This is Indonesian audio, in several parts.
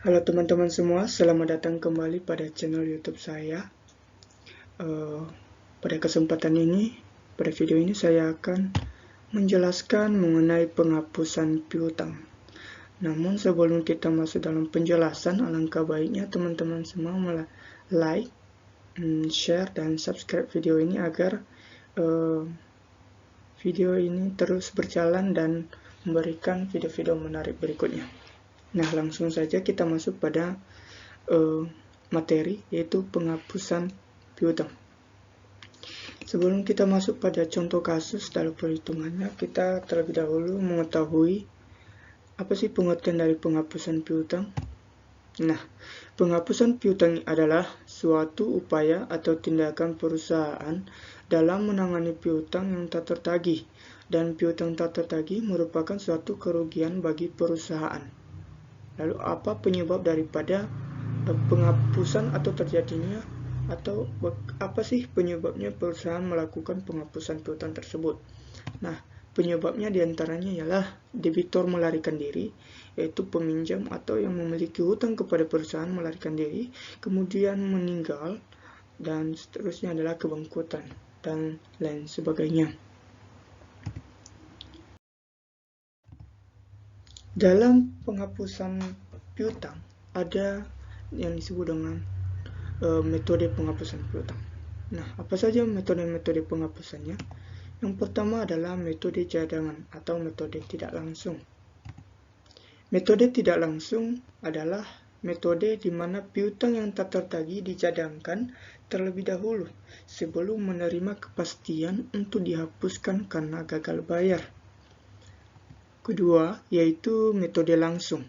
Halo teman-teman semua, selamat datang kembali pada channel YouTube saya. Pada kesempatan ini, pada video ini saya akan menjelaskan mengenai penghapusan piutang. Namun sebelum kita masuk dalam penjelasan, alangkah baiknya teman-teman semua like, share, dan subscribe video ini agar video ini terus berjalan dan memberikan video-video menarik berikutnya. Nah, langsung saja kita masuk pada materi, yaitu penghapusan piutang. Sebelum kita masuk pada contoh kasus dalam perhitungannya, kita terlebih dahulu mengetahui apa sih pengertian dari penghapusan piutang. Nah, penghapusan piutang adalah suatu upaya atau tindakan perusahaan dalam menangani piutang yang tak tertagih, dan piutang tak tertagih merupakan suatu kerugian bagi perusahaan. Lalu apa penyebab daripada penghapusan atau terjadinya, atau apa sih penyebabnya perusahaan melakukan penghapusan piutang tersebut? Nah, penyebabnya diantaranya ialah debitor melarikan diri, yaitu peminjam atau yang memiliki hutang kepada perusahaan melarikan diri, kemudian meninggal, dan seterusnya adalah kebangkrutan, dan lain sebagainya. Dalam penghapusan piutang ada yang disebut dengan metode penghapusan piutang. Nah, apa saja metode-metode penghapusannya? Yang pertama adalah metode cadangan atau metode tidak langsung. Metode tidak langsung adalah metode di mana piutang yang tak tertagih dicadangkan terlebih dahulu sebelum menerima kepastian untuk dihapuskan karena gagal bayar. Kedua, yaitu metode langsung.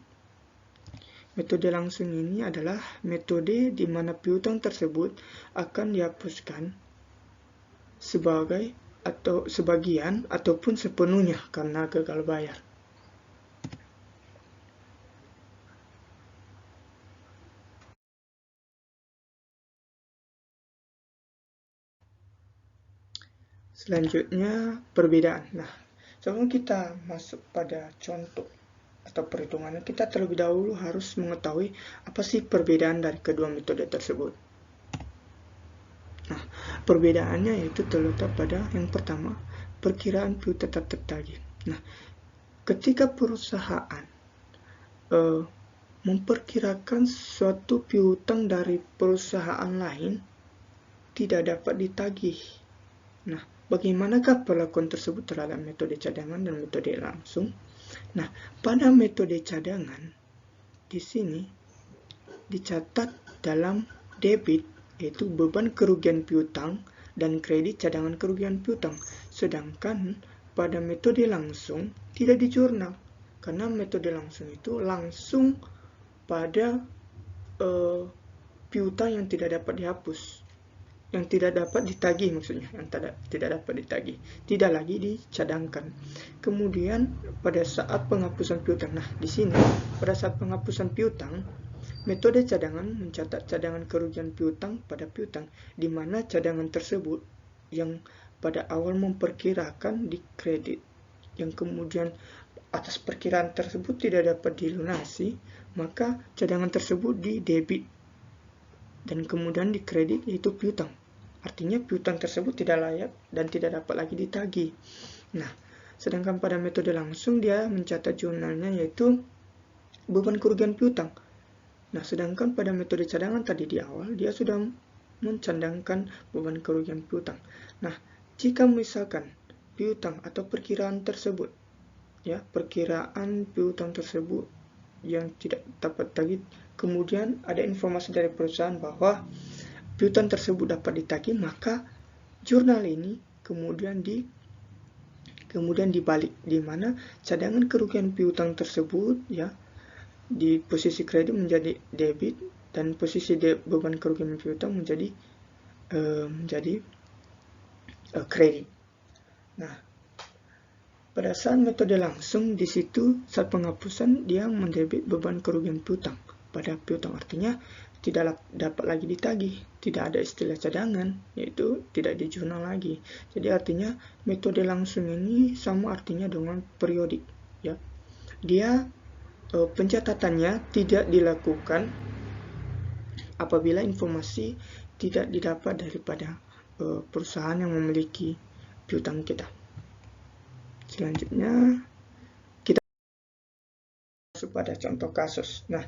Metode langsung ini adalah metode di mana piutang tersebut akan dihapuskan sebagian ataupun sepenuhnya karena gagal bayar. Selanjutnya, perbedaan. Nah, sebelum kita masuk pada contoh atau perhitungannya, kita terlebih dahulu harus mengetahui apa sih perbedaan dari kedua metode tersebut. Nah, perbedaannya yaitu terletak pada yang pertama, perkiraan piutang tak tertagih. Nah, ketika perusahaan memperkirakan suatu piutang dari perusahaan lain tidak dapat ditagih. Nah, bagaimanakah perlakuan tersebut terhadap metode cadangan dan metode langsung? Nah, pada metode cadangan di sini dicatat dalam debit, yaitu beban kerugian piutang, dan kredit cadangan kerugian piutang. Sedangkan pada metode langsung tidak di jurnal, karena metode langsung itu langsung pada piutang yang tidak dapat dihapus, yang tidak dapat ditagih, maksudnya yang tidak dapat ditagih, tidak lagi dicadangkan. Kemudian pada saat penghapusan piutang, nah di sini pada saat penghapusan piutang, metode cadangan mencatat cadangan kerugian piutang pada piutang, di mana cadangan tersebut yang pada awal memperkirakan di kredit, yang kemudian atas perkiraan tersebut tidak dapat dilunasi, maka cadangan tersebut di debit dan kemudian di kredit, yaitu piutang. Artinya piutang tersebut tidak layak dan tidak dapat lagi ditagih. Nah, sedangkan pada metode langsung dia mencatat jurnalnya yaitu beban kerugian piutang. Nah, sedangkan pada metode cadangan tadi di awal dia sudah mencadangkan beban kerugian piutang. Nah, jika misalkan piutang atau perkiraan tersebut, ya, perkiraan piutang tersebut yang tidak dapat ditagih, kemudian ada informasi dari perusahaan bahwa piutang tersebut dapat ditagih, maka jurnal ini kemudian dibalik, di mana cadangan kerugian piutang tersebut, ya, di posisi kredit menjadi debit dan posisi beban kerugian piutang menjadi kredit. Nah, pada saat metode langsung, di situ saat penghapusan dia mendebit beban kerugian piutang pada piutang, artinya tidak dapat lagi ditagih, tidak ada istilah cadangan, yaitu tidak di jurnal lagi. Jadi artinya metode langsung ini sama artinya dengan periodik, ya. Dia pencatatannya tidak dilakukan apabila informasi tidak didapat daripada perusahaan yang memiliki piutang kita. Selanjutnya kita masuk pada contoh kasus. Nah,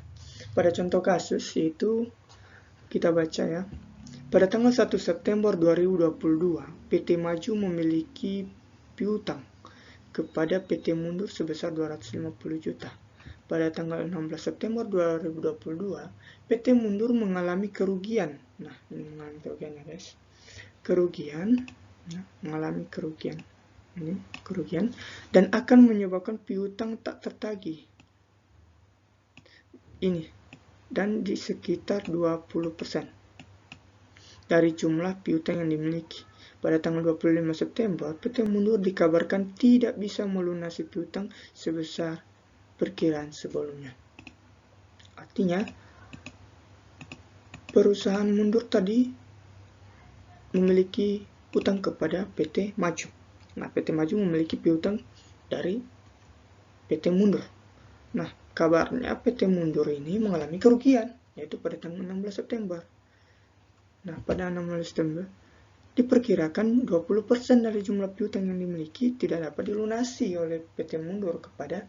pada contoh kasus yaitu kita baca ya. Pada tanggal 1 September 2022, PT Maju memiliki piutang kepada PT Mundur sebesar 250 juta. Pada tanggal 16 September 2022, PT Mundur mengalami kerugian. Nah, ini mengalami kerugian ya guys. Kerugian, ya, mengalami kerugian. Ini kerugian dan akan menyebabkan piutang tak tertagih. Ini dan di sekitar 20% dari jumlah piutang yang dimiliki. Pada tanggal 25 September, PT Mundur dikabarkan tidak bisa melunasi piutang sebesar perkiraan sebelumnya. Artinya, perusahaan Mundur tadi memiliki utang kepada PT Maju. Nah, PT Maju memiliki piutang dari PT Mundur. Nah, kabarnya PT Mundur ini mengalami kerugian, yaitu pada tanggal 16 September. Nah, pada 16 September, diperkirakan 20% dari jumlah piutang yang dimiliki tidak dapat dilunasi oleh PT Mundur kepada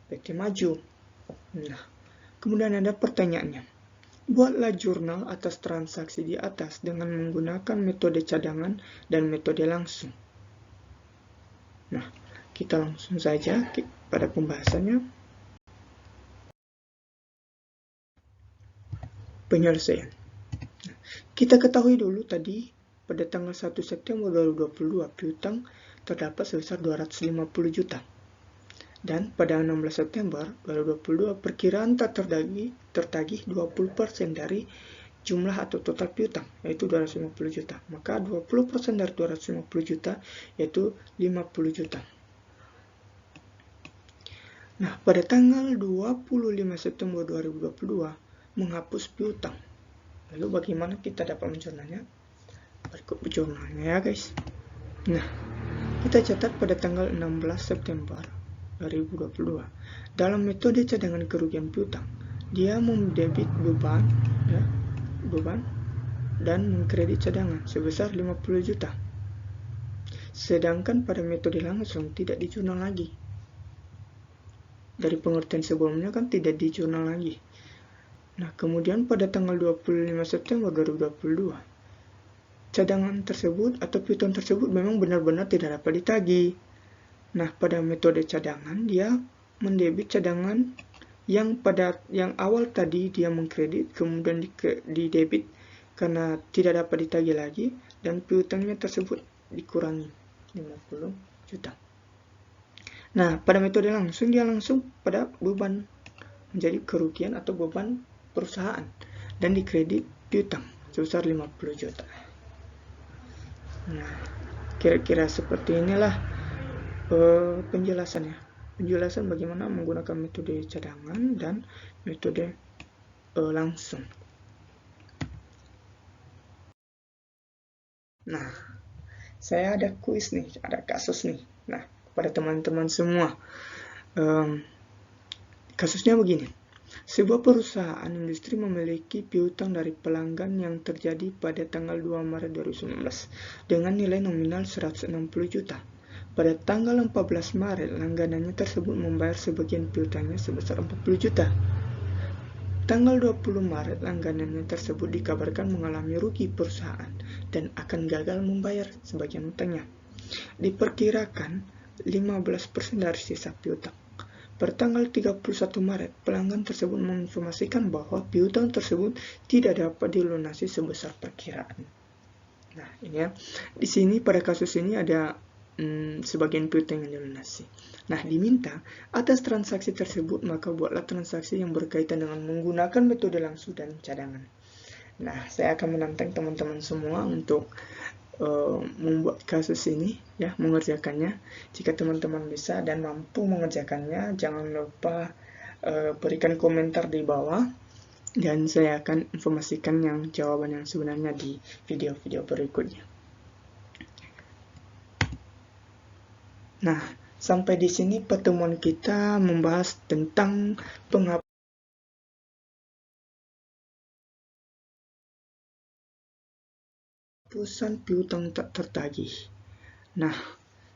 PT Maju. Nah, kemudian ada pertanyaannya. Buatlah jurnal atas transaksi di atas dengan menggunakan metode cadangan dan metode langsung. Nah, kita langsung saja pada pembahasannya. Penyelesaian. Kita ketahui dulu tadi pada tanggal 1 September 2022 piutang terdapat sebesar 250 juta. Dan pada 16 September 2022 perkiraan tak tertagih 20% dari jumlah atau total piutang yaitu 250 juta. Maka 20% dari 250 juta yaitu 50 juta. Nah, pada tanggal 25 September 2022 menghapus piutang. Lalu bagaimana kita dapat menjurnalnya? Berikut jurnalnya ya guys. Nah, kita catat pada tanggal 16 September 2022. Dalam metode cadangan kerugian piutang, dia mendebit beban dan mengkredit cadangan sebesar 50 juta. Sedangkan pada metode langsung tidak dijurnal lagi. Dari pengertian sebelumnya kan tidak dijurnal lagi. Nah, kemudian pada tanggal 25 September 2022, cadangan tersebut atau piutang tersebut memang benar-benar tidak dapat ditagih. Nah, pada metode cadangan dia mendebit cadangan yang awal tadi dia mengkredit, kemudian didebit karena tidak dapat ditagih lagi dan piutangnya tersebut dikurangi 50 juta. Nah, pada metode langsung dia langsung pada beban menjadi kerugian atau beban perusahaan dan dikredit piutang sebesar 50 juta. Nah, kira-kira seperti inilah penjelasannya. Penjelasan bagaimana menggunakan metode cadangan dan metode langsung. Nah, saya ada kuis nih, ada kasus nih. Nah, kepada teman-teman semua, kasusnya begini. Sebuah perusahaan industri memiliki piutang dari pelanggan yang terjadi pada tanggal 2 Maret 2019 dengan nilai nominal 160 juta. Pada tanggal 14 Maret, langganannya tersebut membayar sebagian piutangnya sebesar 40 juta. Tanggal 20 Maret, langganannya tersebut dikabarkan mengalami rugi perusahaan dan akan gagal membayar sebagian utangnya. Diperkirakan 15% dari sisa piutang. Pertanggal 31 Maret, pelanggan tersebut menginformasikan bahwa piutang tersebut tidak dapat dilunasi sebesar perkiraan. Nah, ini ya. Di sini pada kasus ini ada sebagian piutang yang dilunasi. Nah, diminta atas transaksi tersebut maka buatlah transaksi yang berkaitan dengan menggunakan metode langsung dan cadangan. Nah, saya akan menantang teman-teman semua untuk membuat kasus ini ya, mengerjakannya. Jika teman-teman bisa dan mampu mengerjakannya, jangan lupa berikan komentar di bawah dan saya akan informasikan yang jawaban yang sebenarnya di video-video berikutnya. Nah, Sampai di sini pertemuan kita membahas tentang penghapusan piutang tak tertagih. Nah,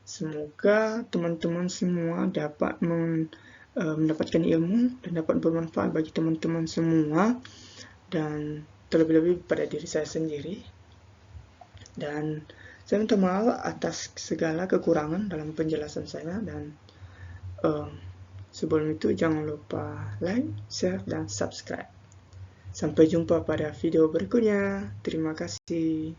semoga teman-teman semua dapat mendapatkan ilmu dan dapat bermanfaat bagi teman-teman semua, dan terlebih-lebih pada diri saya sendiri. Dan saya minta maaf atas segala kekurangan dalam penjelasan saya, dan sebelum itu jangan lupa like, share, dan subscribe. Sampai jumpa pada video berikutnya. Terima kasih.